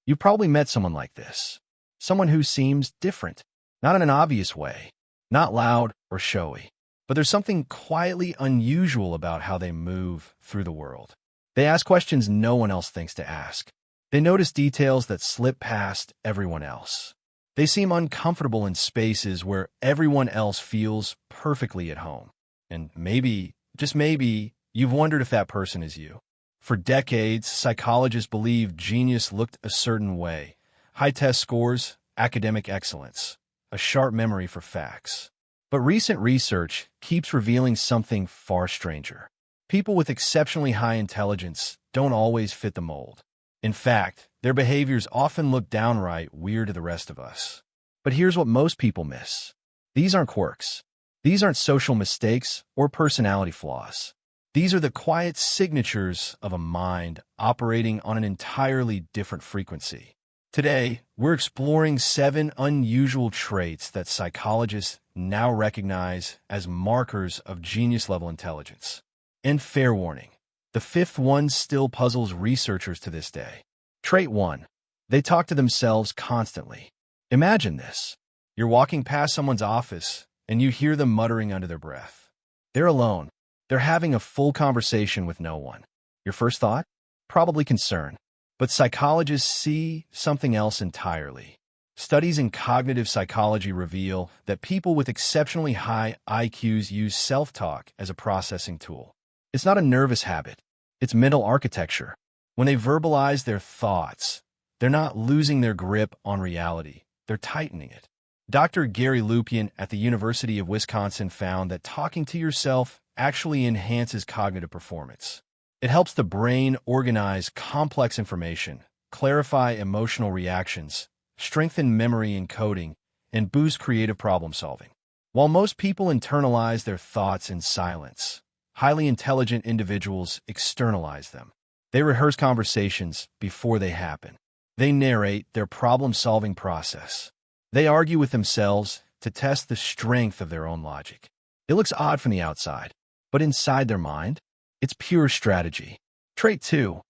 You've probably met someone like this. Someone who seems different, not in an obvious way, not loud or showy, but there's something quietly unusual about how they move through the world. They ask questions no one else thinks to ask. They notice details that slip past everyone else. They seem uncomfortable in spaces where everyone else feels perfectly at home. And maybe, just maybe, you've wondered if that person is you. For decades, psychologists believed genius looked a certain way. High test scores, academic excellence, a sharp memory for facts. But recent research keeps revealing something far stranger. People with exceptionally high intelligence don't always fit the mold. In fact, their behaviors often look downright weird to the rest of us. But here's what most people miss. These aren't quirks. These aren't social mistakes or personality flaws. These are the quiet signatures of a mind operating on an entirely different frequency. Today, we're exploring 7 unusual traits that psychologists now recognize as markers of genius-level intelligence. And fair warning, the 5th one still puzzles researchers to this day. Trait 1. They talk to themselves constantly. Imagine this. You're walking past someone's office, and you hear them muttering under their breath. They're alone. They're having a full conversation with no one. Your first thought? Probably concern. But psychologists see something else entirely. Studies in cognitive psychology reveal that people with exceptionally high IQs use self-talk as a processing tool. It's not a nervous habit. It's mental architecture. When they verbalize their thoughts, they're not losing their grip on reality. They're tightening it. Dr. Gary Lupian at the University of Wisconsin found that talking to yourself actually enhances cognitive performance. It helps the brain organize complex information, clarify emotional reactions, strengthen memory encoding, and boost creative problem solving. While most people internalize their thoughts in silence, highly intelligent individuals externalize them. They rehearse conversations before they happen. They narrate their problem-solving process. They argue with themselves to test the strength of their own logic. It looks odd from the outside, but inside their mind, it's pure strategy. Trait 2.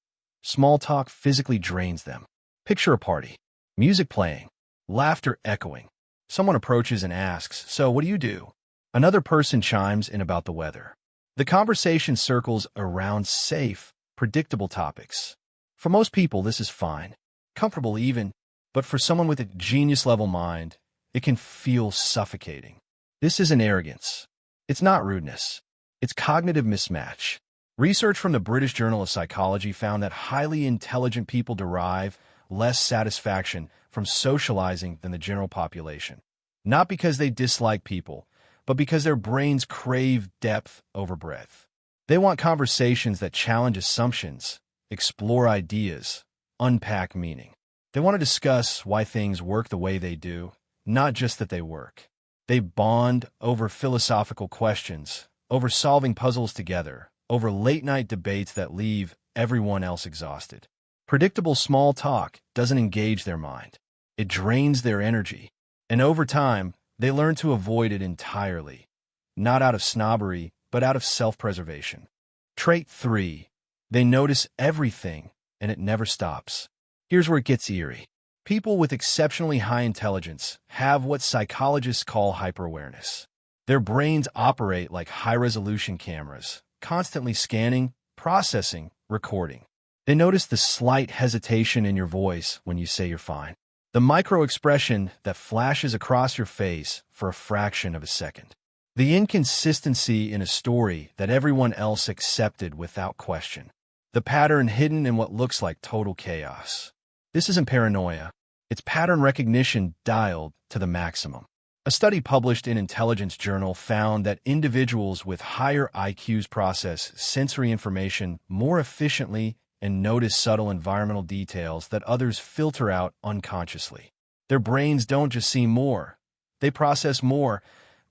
Small talk physically drains them. Picture a party. Music playing. Laughter echoing. Someone approaches and asks, "So, what do you do?" Another person chimes in about the weather. The conversation circles around safe, predictable topics. For most people, this is fine, comfortable even, but for someone with a genius-level mind, it can feel suffocating. This isn't arrogance. It's not rudeness. It's cognitive mismatch. Research from the British Journal of Psychology found that highly intelligent people derive less satisfaction from socializing than the general population. Not because they dislike people, but because their brains crave depth over breadth. They want conversations that challenge assumptions, explore ideas, unpack meaning. They want to discuss why things work the way they do, not just that they work. They bond over philosophical questions, over solving puzzles together, over late-night debates that leave everyone else exhausted. Predictable small talk doesn't engage their mind. It drains their energy. And over time, they learn to avoid it entirely, not out of snobbery, but out of self-preservation. Trait 3. They notice everything, and it never stops. Here's where it gets eerie. People with exceptionally high intelligence have what psychologists call hyperawareness. Their brains operate like high-resolution cameras, constantly scanning, processing, recording. They notice the slight hesitation in your voice when you say you're fine. The micro-expression that flashes across your face for a fraction of a second. The inconsistency in a story that everyone else accepted without question. The pattern hidden in what looks like total chaos. This isn't paranoia. It's pattern recognition dialed to the maximum. A study published in Intelligence Journal found that individuals with higher IQs process sensory information more efficiently and notice subtle environmental details that others filter out unconsciously. Their brains don't just see more. They process more,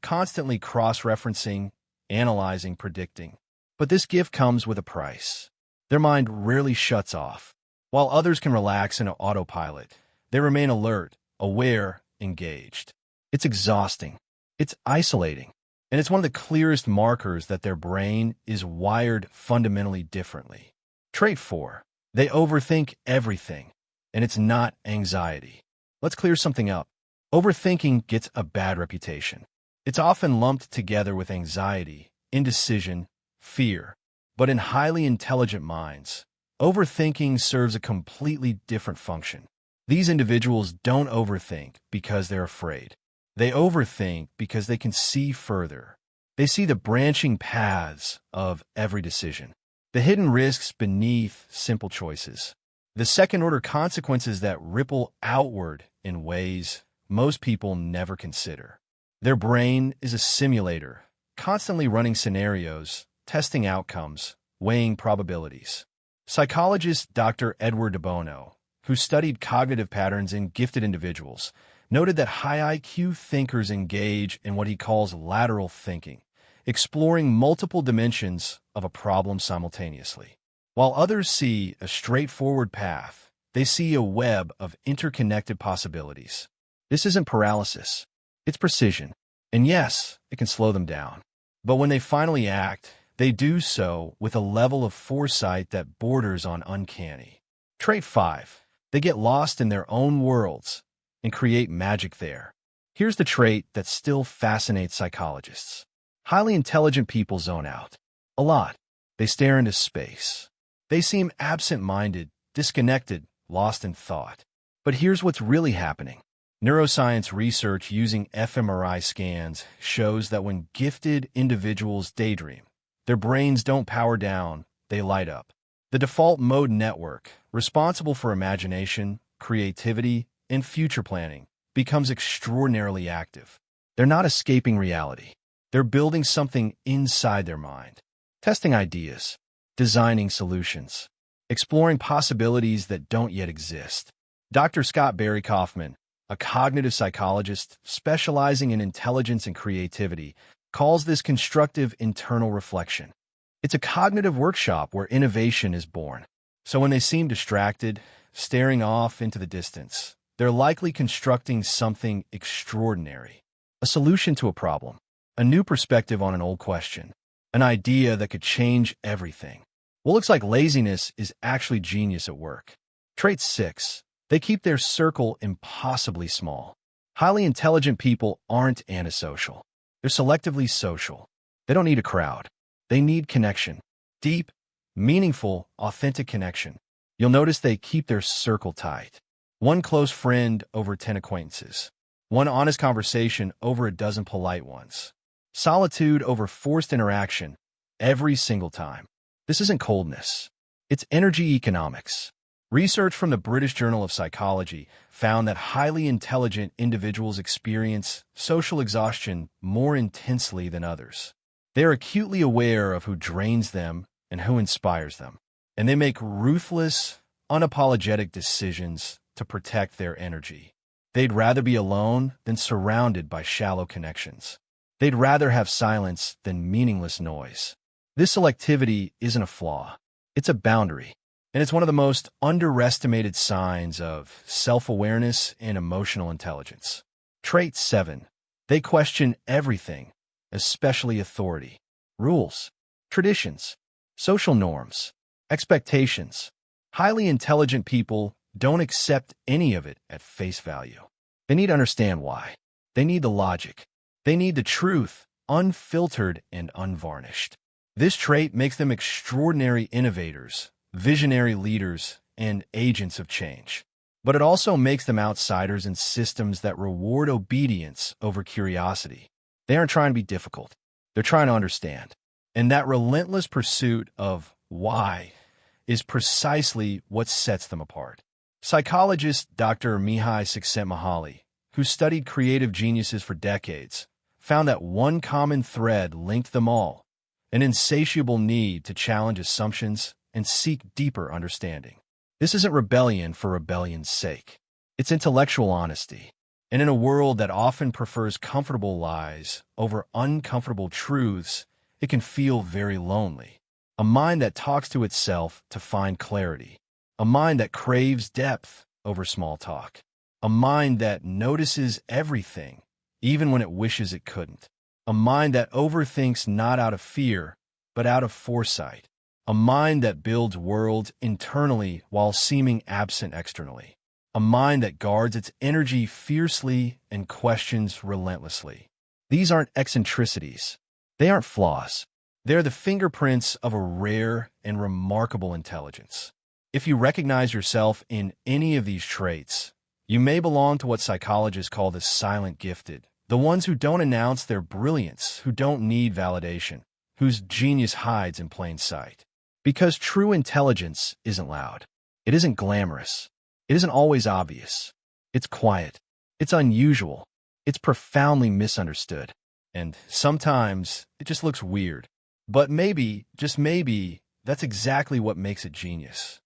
constantly cross-referencing, analyzing, predicting. But this gift comes with a price. Their mind rarely shuts off. While others can relax in an autopilot, they remain alert, aware, engaged. It's exhausting. It's isolating. And it's one of the clearest markers that their brain is wired fundamentally differently. Trait 4. They overthink everything. and it's not anxiety. Let's clear something up. Overthinking gets a bad reputation. It's often lumped together with anxiety, indecision, fear. But in highly intelligent minds, overthinking serves a completely different function. These individuals don't overthink because they're afraid. They overthink because they can see further. They see the branching paths of every decision, the hidden risks beneath simple choices, the second-order consequences that ripple outward in ways most people never consider. Their brain is a simulator, constantly running scenarios, testing outcomes, weighing probabilities. Psychologist Dr. Edward de Bono, who studied cognitive patterns in gifted individuals, noted that high IQ thinkers engage in what he calls lateral thinking, exploring multiple dimensions of a problem simultaneously. While others see a straightforward path, they see a web of interconnected possibilities. This isn't paralysis, it's precision. And yes, it can slow them down. But when they finally act, they do so with a level of foresight that borders on uncanny. Trait 5. They get lost in their own worlds and create magic there. Here's the trait that still fascinates psychologists. Highly intelligent people zone out. A lot. They stare into space. They seem absent-minded, disconnected, lost in thought. But here's what's really happening. Neuroscience research using fMRI scans shows that when gifted individuals daydream, their brains don't power down, they light up. The default mode network, responsible for imagination, creativity, and future planning, becomes extraordinarily active. They're not escaping reality. They're building something inside their mind, testing ideas, designing solutions, exploring possibilities that don't yet exist. Dr. Scott Barry Kaufman, a cognitive psychologist specializing in intelligence and creativity, calls this constructive internal reflection. It's a cognitive workshop where innovation is born. So when they seem distracted, staring off into the distance, they're likely constructing something extraordinary. A solution to a problem, a new perspective on an old question, an idea that could change everything. What looks like laziness is actually genius at work. Trait 6. They keep their circle impossibly small. Highly intelligent people aren't antisocial. They're selectively social. They don't need a crowd. They need connection. Deep, meaningful, authentic connection. You'll notice they keep their circle tight. One close friend over 10 acquaintances. One honest conversation over a dozen polite ones. Solitude over forced interaction every single time. This isn't coldness. It's energy economics. Research from the British Journal of Psychology found that highly intelligent individuals experience social exhaustion more intensely than others. They are acutely aware of who drains them and who inspires them, and they make ruthless, unapologetic decisions to protect their energy. They'd rather be alone than surrounded by shallow connections. They'd rather have silence than meaningless noise. This selectivity isn't a flaw. It's a boundary. And it's one of the most underestimated signs of self-awareness and emotional intelligence. Trait 7. They question everything, especially authority, rules, traditions, social norms, expectations. Highly intelligent people don't accept any of it at face value. They need to understand why. They need the logic. They need the truth, unfiltered and unvarnished. This trait makes them extraordinary innovators, visionary leaders, and agents of change. But it also makes them outsiders in systems that reward obedience over curiosity. They aren't trying to be difficult. They're trying to understand. And that relentless pursuit of why is precisely what sets them apart. Psychologist Dr. Mihai Csikszentmihalyi, who studied creative geniuses for decades, found that one common thread linked them all: an insatiable need to challenge assumptions and seek deeper understanding. This isn't rebellion for rebellion's sake. It's intellectual honesty. And in a world that often prefers comfortable lies over uncomfortable truths, it can feel very lonely. A mind that talks to itself to find clarity. A mind that craves depth over small talk. A mind that notices everything, even when it wishes it couldn't. A mind that overthinks not out of fear, but out of foresight. A mind that builds worlds internally while seeming absent externally. a mind that guards its energy fiercely and questions relentlessly. These aren't eccentricities. They aren't flaws. They're the fingerprints of a rare and remarkable intelligence. If you recognize yourself in any of these traits, you may belong to what psychologists call the silent gifted, the ones who don't announce their brilliance, who don't need validation, whose genius hides in plain sight. Because true intelligence isn't loud. It isn't glamorous. It isn't always obvious. It's quiet. It's unusual. It's profoundly misunderstood. And sometimes it just looks weird. But maybe, just maybe, that's exactly what makes it genius.